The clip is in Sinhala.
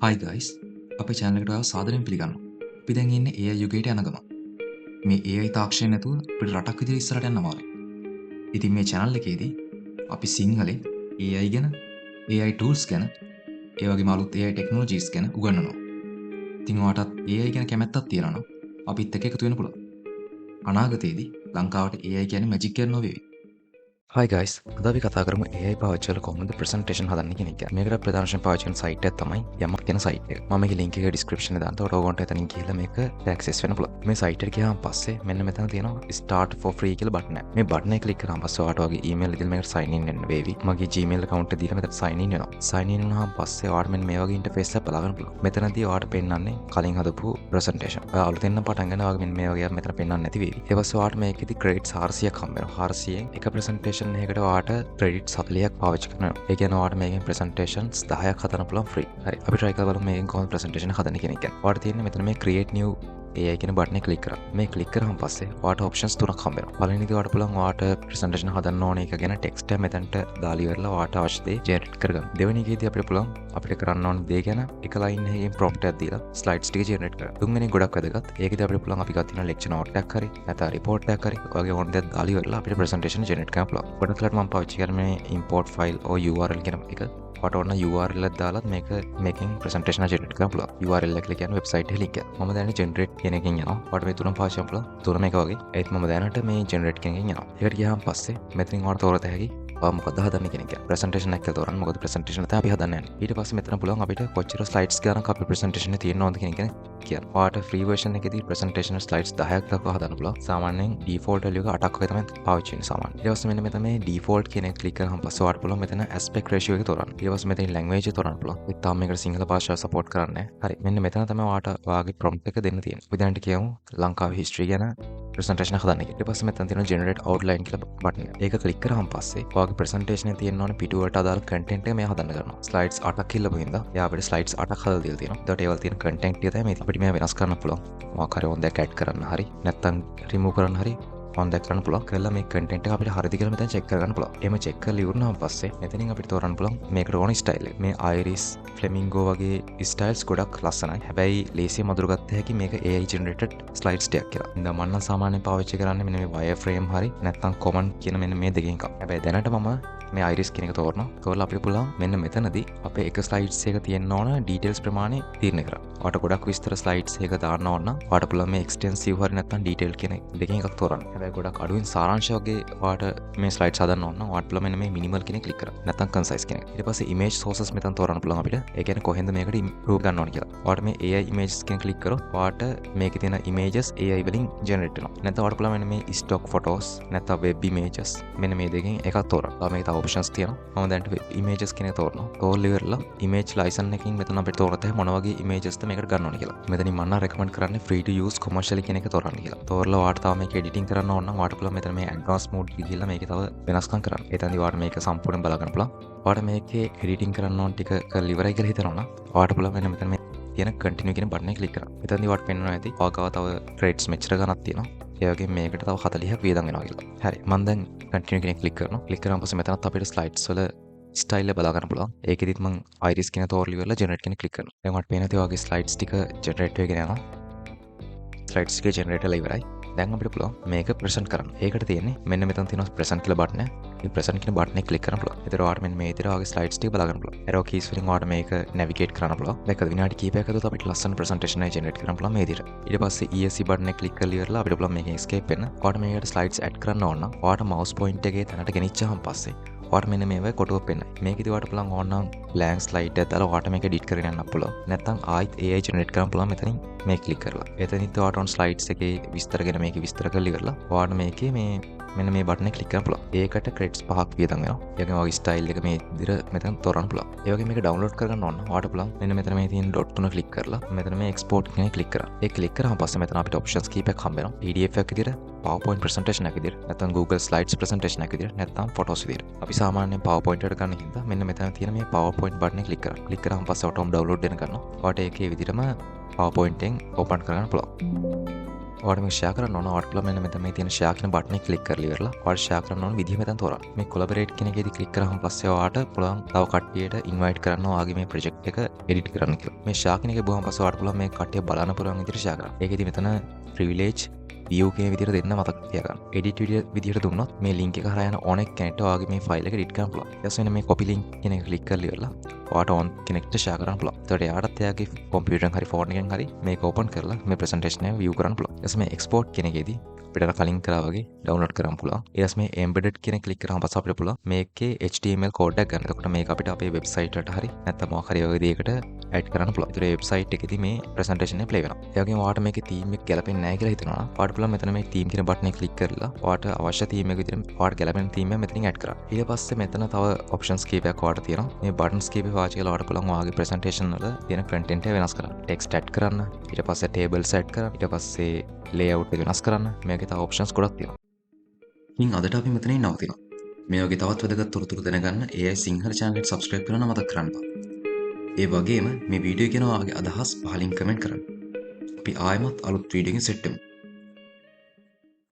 Hi guys, අපේ channel එකට ඔයාව සාදරයෙන් පිළිගන්නවා. අපි දැන් ඉන්නේ AI යුගයට යන ගමන්. මේ AI තාක්ෂණය නැතුව අපිට රටක් විදිහට ඉස්සරහට යන්න අමාරුයි. ඉතින් මේ channel එකේදී අපි සිංහලෙන් AI ගැන, AI tools ගැන, ඒ වගේම අලුත් AI technologies ගැන උගන්වනවා. ඉතින් ඔයාටත් AI ගැන කැමැත්තක් තියෙනවා නම් අපිත් එක්ක එකතු වෙන්න පුළුවන්. අනාගතයේදී ලංකාවට AI කියන්නේ මැජික් එකක් නොවේවි. Hi guys, අද අපි කතා කරමු AI පාවිච්චි කරලා කොහොමද presentation හදන්නේ කියන එක. මේකට ප්‍රධාන වශයෙන් පාවිච්චි කරන site එක තමයි යමක් කියන site එක. මම මේකේ link එක description එකේ දාන්න. ඔයාලට එතනින් ගිහලා මේක access වෙන්න පුළුවන්. මේ site එකට ගියාම පස්සේ මෙන්න මෙතන තියෙනවා start for free කියලා button එක. මේ button එක click කරාම පස්සේ ඔයාලට වගේ email එකකින් මේකට sign in වෙන්න වේවි. මගේ Gmail account එක දීලා මෙතන sign in වෙනවා. sign in වුණාම පස්සේ ඔයාලට මෙන්න මේ වගේ interface එකක් බලා ගන්න පුළුවන්. මෙතනදී ඔයාලට පෙන්නන්නේ කලින් හදපු presentation. ඔයා අලුතෙන් පටන් ගන්න ඔයාගේ මෙන්න මේ වගේ මෙතන පෙන්නන්නේ නැති වේවි. ඊට පස්සේ ඔයාලට මේකෙදි credits 400ක් හම්බ වෙනවා. 400න් එක presentation එකකට ඔයාලට ක්‍රෙඩිට් 40ක් පාවිච්චි කරනවා. ඒ කියන්නේ ඔයාලට මේකෙන් presentations 10ක් හදන්න පුළුවන් free. හරි. අපි try කරලා බලමු මේකෙන් කොහොමද presentation හදන්නේ කියන එක. ඔයාලට තියෙන්නේ මෙතන මේ create new AI කියන බටන් එක ක්ලික් කරා. මේ ක්ලික් කරාම පස්සේ ඔයාලට options තුනක් හම්බ වෙනවා. පළවෙනි දේ ඔයාලට පුළුවන් ඔයාලට presentation හදන්න ඕන එක ගැන text එක මෙතනට දාලා ඉවරලා ඔයාලට අවශ්‍ය දේ generate කරගන්න. දෙවෙනි එකේදී අපිට පුළුවන් අපිට කරන්න ඕන දේ ගැන එක line එකකින් prompt එකක් දීලා slides ටික generate කරගන්න. තුන්වෙනි ගොඩක් වැදගත්. ඒකේදී අපිට පුළුවන් අපි ගන්න තියෙන lecture note එකක් හරි නැත්නම් report එකක් හරි ඔයගේ ඕන දෙයක් දාලා ඉවරලා අපිට presentation generate කරන්න පුළුවන්. ගොඩක් වෙලාවට මම පාවිච්චි කරන්නේ මේ import file or URL කියන එක. ඔයාට ඕන URL එකක් දාලා මේකෙන් presentation generate කරන්න පුළුවන්. URL එක කියන්නේ website එකේ link එක. මම දැන් generate කියන එකකින් යනවා. ඔයාට මේ තුනම පාවිච්චි කරන්න පුළුවන්. තුනම එක වගේ. ඒත් මම දැනට මේ generate කියන එකකින් යනවා. ඒකට ගියාම පස්සේ මෙතනින් ඔයාලට තෝරත හැකි මොකද හදන්න කියන එක. presentation එක තෝරන්න. මොකද presentation එක තමයි අපි හදන්න යන්නේ. ඊට පස්සේ මෙතන පුළුවන් අපිට කොච්චර slides ගන්නක අපි presentation එකේ තියෙන්න ඕනද කියන එක කියන්න. ඔයාට free version එකේදී presentation slides 10ක් දක්වා හදන්න පුළුවන්. සාමාන්‍යයෙන් default value එක 8ක් වගේ තමයි පාවිච්චි වෙන්නේ සාමාන්‍යයෙන්. ඊට පස්සේ මෙන්න මෙතන මේ default කියන එක click කරාම පස්සේ ඔයාට පුළුවන් මෙතන aspect ratio එක තෝරන්න. ඊට පස්සේ මෙතන language එක තෝරන්න පුළුවන්. ඒත් තාම මේකට සිංහල භාෂාව support කරන්නේ නැහැ. හරි. මෙන්න මෙතන තමයි ඔයාට ඔයාගේ prompt එක දෙන්න තියෙන්නේ. අපි දැනට කියමු ලංකාවේ history ගැන presentation එක හදන්න කියලා. ඊට පස්සේ මෙතන තියෙනවා generate outline කියලා button එක. ඒක click කරාම පස්සේ ඔයාගේ presentation එකේ තියෙන්න ඕන පිටුවට අදාළ content එක මෙයා හදන්න කරනවා. slides 8ක් ඉල්ලපු හින්දා එයා අපිට slides 8ක් හදලා දීලා තියෙනවා. ඒකට ඒවල තියෙන content ටික තමයි අපිට මෙයා වෙනස් කරන්න පුළුවන්. මොකක් හරි ඕන දෙයක් add කරන්න හරි නැත්නම් remove කරන්න හරි on දෙයක් කරන්න පුළුවන්. කරලා මේ content එක අපිට හරිද කියලා මෙතන check කරගන්න පුළුවන්. එහෙම check කරලා ඉවරනාම පස්සේ මෙතනින් අපිට තෝරන්න පුළුවන් මේකට ඕන style එක. මේ iris flamingo වගේ styles ගොඩක් ලස්සනයි. හැබැයි ලේසියෙන් මදුරගත්ත හැකි මේක AI generated slides ටිකක් කියලා. ඉතින් මම නම් සාමාන්‍යයෙන් පාවිච්චි කරන්නේ මෙන්න මේ wireframe හරි නැත්නම් common කියන මෙන්න මේ දෙකෙන් එකක්. හැබැයි දැනට මම මේ iris කියන එක තෝරනවා. තෝරලා අපිට පුළුවන් මෙන්න මෙතනදී අපේ එක slides එක තියෙන්න ඕන details ප්‍රමාණය තීරණය කරන්න. ඔයාට ගොඩක් විස්තර slides එක දාන්න ඕන නම් ඔයාට පුළුවන් මේ extensive හරි නැත්නම් detail කියන දෙකෙන් එකක් තෝරන්න. හැබැයි ගොඩක් අඩුවෙන් සාරාංශ වගේ ඔයාට මේ slides හදන්න ඕන නම් ඔයාට පුළුවන් මෙන්න මේ minimal කියන එක click කරන්න. නැත්නම් concise කියන එක. ඊට පස්සේ image sources මෙතන තෝරන්න පුළුවන් අපිට. ඒ කියන්නේ කොහෙන්ද මේකට improve ගන්න ඕන කියලා. ඔයාට මේ AI images කියන click කරොත් ඔයාට මේකේ තියෙන images AI වලින් generate වෙනවා. නැත්නම් ඔයාට පුළුවන් මෙන්න මේ stock photos නැත්නම් web images මෙන්න මේ දෙකෙන් එකක් තෝරන්න. මේක තව options තියෙනවා. මම දැන් web images කියන එක තෝරනවා. තෝරලා ඉවරලා image license එකකින් මෙතන අපිට තෝරත මොන වගේ images ද මේකට ගන්න ඕන කියලා. මෙතනින් මම recommend කරන්නේ free to use commercial කියන එක තෝරන්න කියලා. තෝරලා ඔයාට තව මේක editing කරන්න ඕන නම් ඔයාට පුළුවන් මෙතන මේ advanced mode එක ගිහලා මේකේ තව වෙනස්කම් කරන්න. එතනදී ඔයාට මේක සම්පූර්ණයෙන් බලා ගන්න පුළුවන්. ඔයාට මේකේ editing කරන්න ඕන ටික කරලා ඉවරයි කියලා හිතනවා නම් ඔයාට පුළුවන් මෙතන මේ තියෙන continue කියන බටන් එක click කරන්න. එතනදී ඔයාට පෙන්වනවා ඇති ඔයාගාව තව credits මෙච්චර ගණක් තියෙනවා. ඒ වගේම මේකට තව 40ක් වියදම් වෙනවා කියලා. හරි. මම දැන් continue කියන click කරනවා. click කරාම පස්සේ මෙතනත් අපිට slides වල style එක බලා ගන්න පුළුවන්. ඒකෙදිත් මම iris කියන තෝරලා ඉවරලා generate කියන click කරනවා. දැන් ඔයාලට පේන ඇති ඔයාගේ slides ටික generate වෙගෙන යනවා. slides ටික generate වෙලා ඉවරයි. දැන් අපිට පුළුවන් මේක present කරන්න. ඒකට තියෙන්නේ මෙන්න මෙතන තියෙනවා present කියලා බටන් එක. මේ present කියන බටන් එක click කරන්න පුළුවන්. ඒතර ඔයාලට මෙන්න මේ විදිහට ඔයාගේ slides ටික බලා ගන්න පුළුවන්. arrow keys වලින් ඔයාලට මේක navigate කරන්න පුළුවන්. දැක්කද විනාඩි කිහිපයක් ඇතුළත අපිට ලස්සන presentation එක generate කරන්න පුළුවන් මේ විදිහට. ඊට පස්සේ ESC බටන් එක click කරලා ඉවරලා අපිට පුළුවන් මේකෙන් escape වෙන්න. ඔයාලට මේකට slides add කරන්න ඕන නම් ඔයාලට mouse point එකේ තැනට ගෙනිච්චාම පස්සේ ඔයාට මෙන්න මේවයි කොටුවක් පෙන්නයි. මේකෙදි ඔයාලට පුළුවන් ඕන නම් blank slide එකක් දාලා ඔයාට මේක edit කරගෙන යන්න පුළුවන්. නැත්නම් ආයිත් AI generate කරන්න පුළුවන් මෙතනින් මේ click කරලා. එතනිත් ඔයාට on slides එකේ විස්තර ගැන මේක විස්තර කරලා ඉවරලා ඔයාට මේකේ මේ මෙන්න මේ බටන් එක click කරන්න පුළුවන්. ඒකට credits 5ක් වියදම් වෙනවා. ඒ වගේම ඔයාගේ style එක මේ විදිහට මෙතන තෝරන්න පුළුවන්. ඒ වගේම මේක download කරගන්න ඕන නම් ඔයාට පුළුවන් මෙන්න මෙතන මේ තියෙන dot තුන click කරලා මෙතන මේ export කියන එක click කරා. ඒ click කරාම පස්සේ මෙතන අපිට options කීපයක් හම්බ වෙනවා. PDF එකක් විදිහට, PowerPoint presentation එකක් විදිහට, නැත්නම් Google Slides presentation එකක් විදිහට, නැත්නම් photos විදිහට. අපි සාමාන්‍යයෙන් PowerPoint එකට ගන්න හින්දා මෙන්න මෙතන තියෙන මේ PowerPoint බටන් එක click කරා. click කරාම පස්සේ auto download වෙන කරනවා. ඔයාට ඒකේ විදිහටම PowerPoint එකෙන් open කරගන්න පුළුවන්. ඔයාලට මේක ෂෙයා කරන්න ඕන. ඔයාලට පුළුවන් මෙන්න මෙතන මේ තියෙන ෂෙයා කියන බටන් එක ක්ලික් කරලා ඉවරලා ඔයාලට ෂෙයා කරන්න ඕන විදිහ මෙතන තෝරන්න. මේ කොලැබරේට් කියන එකේදී ක්ලික් කරාම පස්සේ ඔයාලට පුළුවන් තව කට්ටියට ඉන්වයිට් කරන්න ඔයාගේ මේ ප්‍රොජෙක්ට් එක එඩිට් කරන්න කියලා. මේ ෂෙයා කියන එකේ බොහොම පස්සේ ඔයාලට පුළුවන් මේ කට්ටිය බලන්න පුළුවන් විදිහට ෂෙයා කරන්න. ඒකෙදි මෙතන privilege view කියන විදිහට දෙන්න මතක තියාගන්න. edit විදිහට දුන්නොත් මේ link එක හරහා යන ඕන කෙනෙක්ට ඔයාගේ මේ file එක edit කරන්න පුළුවන්. ඊට පස්සේ මේ copy link කියන එක click කරලා ඉවරලා ඔයාට on කෙනෙක්ට share කරන්න පුළුවන්. එතකොට එයාටත් එයාගේ computer එකෙන් හරි phone එකෙන් හරි මේක open කරලා මේ presentation එක view කරන්න පුළුවන්. ඊට පස්සේ මේ export කියන එකේදී අපිට කලින් කරා වගේ download කරන්න පුළුවන්. ඊට පස්සේ මේ embedded කියන එක click කරාම පස්සේ අපිට පුළුවන් මේකේ HTML code එකක් ගන්න. එතකොට මේක අපිට අපේ website එකට හරි නැත්නම් මොකක් හරි වගේ දෙයකට add කරන්න පුළුවන්. ඒතර website එකේදී මේ presentation එක play වෙනවා. ඒ වගේම ඔයාට මේකේ theme එක ගැලපෙන්නේ නැහැ කියලා හිතනවා. ඔයාට පුළුවන් මෙතන මේ theme කියන බටන් එක click කරලා ඔයාට අවශ්‍ය theme එක විදිහට ඔයාට ගැලපෙන theme එක මෙතනින් add කරන්න. ඊට පස්සේ මෙතන තව options කීපයක් ඔයාට තියෙනවා. මේ buttons කීපේ පාවිච්චි කරලා ඔයාට පුළුවන් ඔයාගේ presentation වල තියෙන content එක වෙනස් කරන්න. text add කරන්න, ඊට පස්සේ tables add කරන්න, ඊට පස්සේ layout එක වෙනස් කරන්න. මේකේ තව options ගොඩක් තියෙනවා. ඉතින් අදට අපි මෙතනින් නවතිනවා. මේ වගේ තවත් වැදගත් තොරතුරු දැනගන්න AI සිංහල channel එකට subscribe කරන්න මතක් කරන්න එපා. ඒ වගේම මේ වීඩියෝ ගැන ඔයාගේ අදහස් පහලින් කමෙන්ට් කරන්න. අපි ආයෙමත් අලුත් වීඩියෝ එකකින් සෙට් වෙමු.